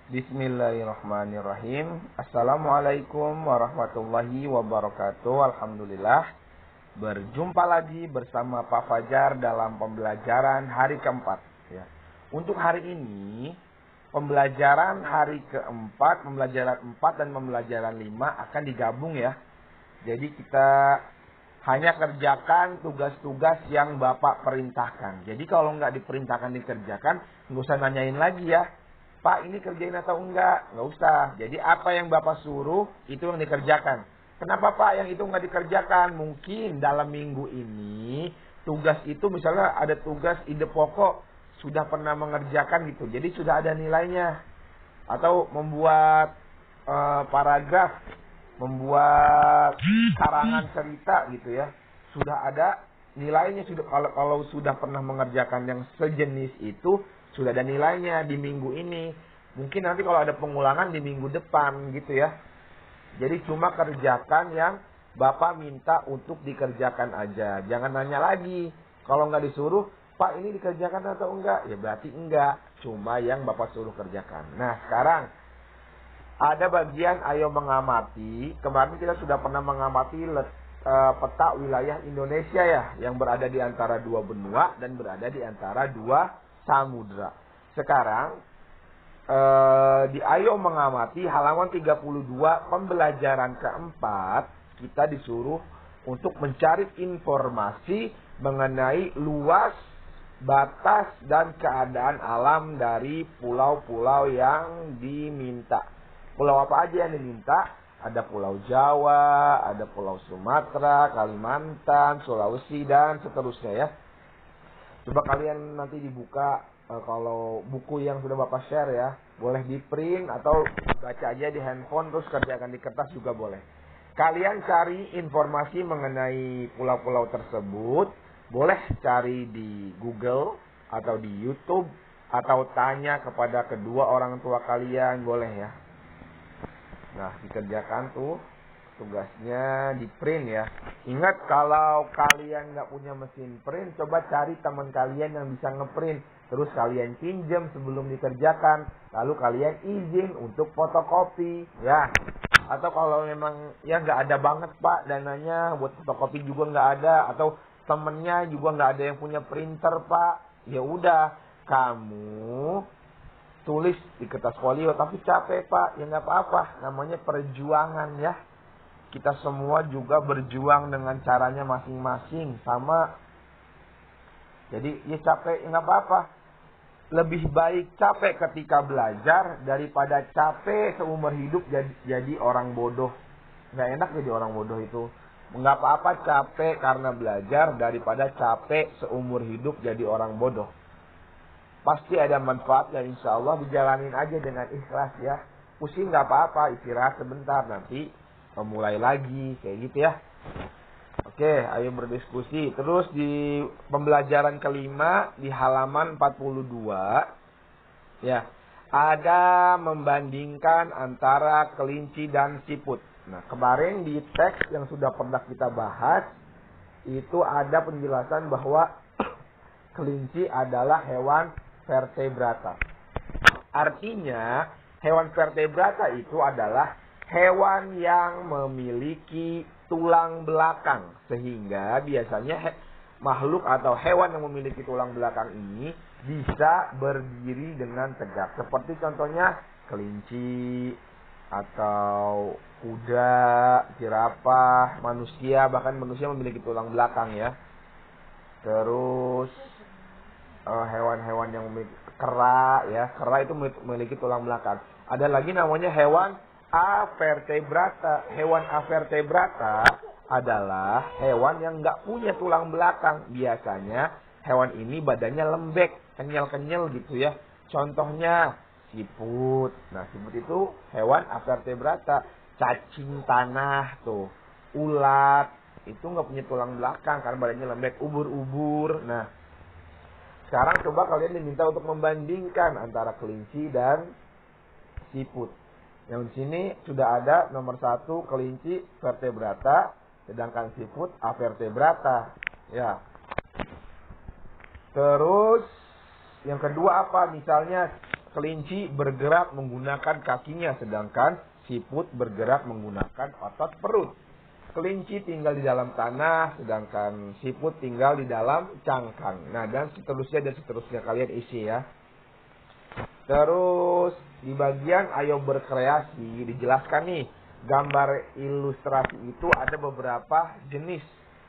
Bismillahirrahmanirrahim. Assalamualaikum warahmatullahi wabarakatuh. Alhamdulillah, berjumpa lagi bersama Pak Fajar dalam pembelajaran hari keempat ya. Untuk hari ini pembelajaran hari keempat, pembelajaran 4 dan pembelajaran 5 akan digabung ya. Jadi kita hanya kerjakan tugas-tugas yang Bapak perintahkan. Jadi kalau nggak diperintahkan dikerjakan, nggak usah nanyain lagi ya. Pak, ini kerjain atau enggak? Nggak usah. Jadi apa yang Bapak suruh, itu yang dikerjakan. Kenapa Pak yang itu nggak dikerjakan? Mungkin dalam minggu ini, tugas itu misalnya ada tugas ide pokok, sudah pernah mengerjakan gitu. Jadi sudah ada nilainya. Atau membuat paragraf, membuat karangan cerita gitu ya. Sudah ada nilainya. Kalau sudah pernah mengerjakan yang sejenis itu, sudah ada nilainya di minggu ini. Mungkin nanti kalau ada pengulangan di minggu depan gitu ya. Jadi cuma kerjakan yang Bapak minta untuk dikerjakan aja. Jangan nanya lagi. Kalau nggak disuruh, Pak ini dikerjakan atau enggak? Ya berarti enggak. Cuma yang Bapak suruh kerjakan. Nah sekarang ada bagian ayo mengamati. Kemarin kita sudah pernah mengamati peta wilayah Indonesia ya. Yang berada di antara dua benua dan berada di antara dua samudra. Sekarang di Ayo Mengamati halaman 32 pembelajaran keempat, kita disuruh untuk mencari informasi mengenai luas, batas, dan keadaan alam dari pulau-pulau yang diminta. Pulau apa aja yang diminta? Ada Pulau Jawa, ada Pulau Sumatera, Kalimantan, Sulawesi, dan seterusnya ya. Coba kalian nanti dibuka kalau buku yang sudah Bapak share ya, boleh di print atau baca aja di handphone terus kerjakan di kertas juga boleh. Kalian cari informasi mengenai pulau-pulau tersebut, boleh cari di Google atau di YouTube atau tanya kepada kedua orang tua kalian, boleh ya. Nah, dikerjakan tuh tugasnya di print ya. Ingat kalau kalian nggak punya mesin print, coba cari teman kalian yang bisa ngeprint. Terus kalian pinjam sebelum dikerjakan. Lalu kalian izin untuk fotokopi ya. Atau kalau memang ya nggak ada banget Pak dananya buat fotokopi juga nggak ada. Atau temennya juga nggak ada yang punya printer Pak. Ya udah kamu tulis di kertas folio. Tapi capek Pak. Ya nggak apa-apa. Namanya perjuangan ya. Kita semua juga berjuang dengan caranya masing-masing sama. Jadi ya capek nggak apa-apa. Lebih baik capek ketika belajar daripada capek seumur hidup jadi orang bodoh. Nggak enak jadi orang bodoh itu. Nggak apa-apa capek karena belajar daripada capek seumur hidup jadi orang bodoh. Pasti ada manfaat dan insya Allah dijalanin aja dengan ikhlas ya. Pusing nggak apa-apa, istirahat sebentar nanti memulai lagi kayak gitu ya. Oke, ayo berdiskusi. Terus di pembelajaran kelima di halaman 42 ya, ada membandingkan antara kelinci dan siput. Nah, kemarin di teks yang sudah pernah kita bahas itu ada penjelasan bahwa kelinci adalah hewan vertebrata. Artinya, hewan vertebrata itu adalah hewan yang memiliki tulang belakang. Sehingga biasanya makhluk atau hewan yang memiliki tulang belakang ini bisa berdiri dengan tegak. Seperti contohnya kelinci atau kuda, jerapah, manusia. Bahkan manusia memiliki tulang belakang ya. Terus hewan-hewan yang memiliki kera ya. Kera itu memiliki tulang belakang. Ada lagi namanya hewan avertebrata. Hewan avertebrata adalah hewan yang nggak punya tulang belakang. Biasanya hewan ini badannya lembek, kenyal-kenyal gitu ya. Contohnya siput. Nah, siput itu hewan avertebrata. Cacing tanah tuh, ulat itu nggak punya tulang belakang karena badannya lembek. Ubur-ubur. Nah, sekarang coba kalian diminta untuk membandingkan antara kelinci dan siput. Yang di sini sudah ada nomor 1 kelinci vertebrata, sedangkan siput avertebrata. Ya. Terus yang kedua apa? Misalnya kelinci bergerak menggunakan kakinya, sedangkan siput bergerak menggunakan otot perut. Kelinci tinggal di dalam tanah, sedangkan siput tinggal di dalam cangkang. Nah, dan seterusnya kalian isi ya. Terus di bagian ayo berkreasi dijelaskan nih, gambar ilustrasi itu ada beberapa jenis.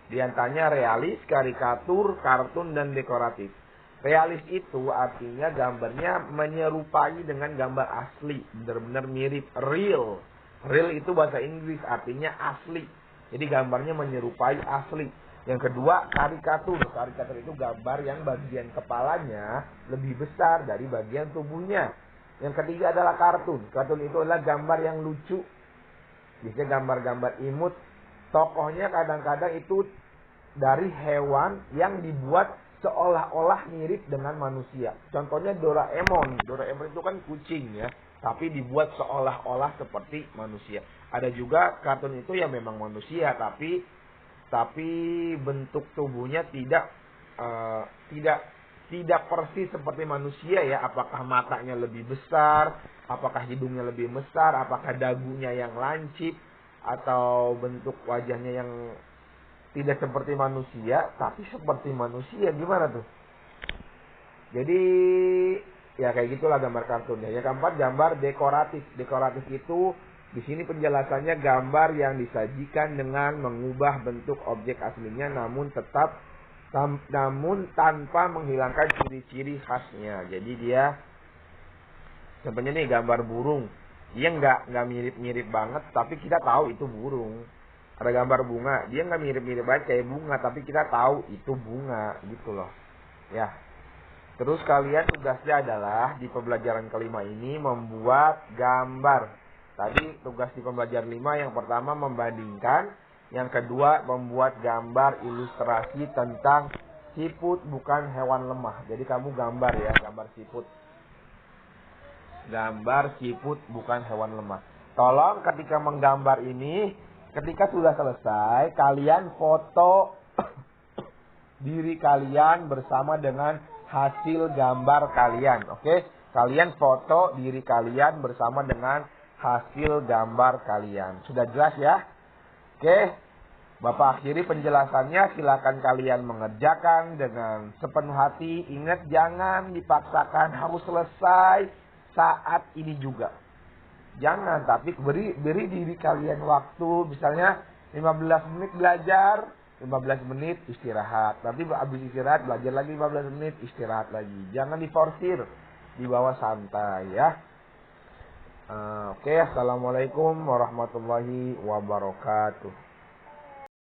Di antaranya realis, karikatur, kartun, dan dekoratif. Realis itu artinya gambarnya menyerupai dengan gambar asli, benar-benar mirip, real. Real itu bahasa Inggris, artinya asli. Jadi gambarnya menyerupai asli. Yang kedua, karikatur. Karikatur itu gambar yang bagian kepalanya lebih besar dari bagian tubuhnya. Yang ketiga adalah kartun. Kartun itu adalah gambar yang lucu. Biasanya gambar-gambar imut. Tokohnya kadang-kadang itu dari hewan yang dibuat seolah-olah mirip dengan manusia. Contohnya Doraemon. Doraemon itu kan kucing ya, tapi dibuat seolah-olah seperti manusia. Ada juga kartun itu yang memang manusia, tapi bentuk tubuhnya tidak persis seperti manusia ya. Apakah matanya lebih besar, apakah hidungnya lebih besar, apakah dagunya yang lancip, atau bentuk wajahnya yang tidak seperti manusia tapi seperti manusia. Gimana tuh? Jadi ya kayak gitulah gambar kartunnya. Yang keempat, gambar dekoratif. Dekoratif itu di sini penjelasannya gambar yang disajikan dengan mengubah bentuk objek aslinya namun tanpa menghilangkan ciri-ciri khasnya. Jadi dia sebenarnya nih gambar burung. Dia nggak mirip-mirip banget, tapi kita tahu itu burung. Ada gambar bunga, dia nggak mirip-mirip banget kayak bunga, tapi kita tahu itu bunga, gitu loh. Ya. Terus kalian tugasnya adalah di pembelajaran kelima ini membuat gambar. Tadi tugas di pembelajaran 5 yang pertama membandingkan, yang kedua membuat gambar ilustrasi tentang siput bukan hewan lemah. Jadi kamu gambar ya, gambar siput. Gambar siput bukan hewan lemah. Tolong ketika menggambar ini, ketika sudah selesai, kalian foto diri kalian bersama dengan hasil gambar kalian. Oke? Kalian foto diri kalian bersama dengan hasil gambar kalian. Sudah jelas ya? Oke? Bapak akhiri penjelasannya. Silakan kalian mengerjakan dengan sepenuh hati. Ingat, jangan dipaksakan harus selesai saat ini juga. Jangan, tapi beri diri kalian waktu, misalnya 15 menit belajar, 15 menit istirahat. Nanti habis istirahat belajar lagi 15 menit, istirahat lagi. Jangan diforsir, dibawa santai ya. Oke, assalamualaikum warahmatullahi wabarakatuh.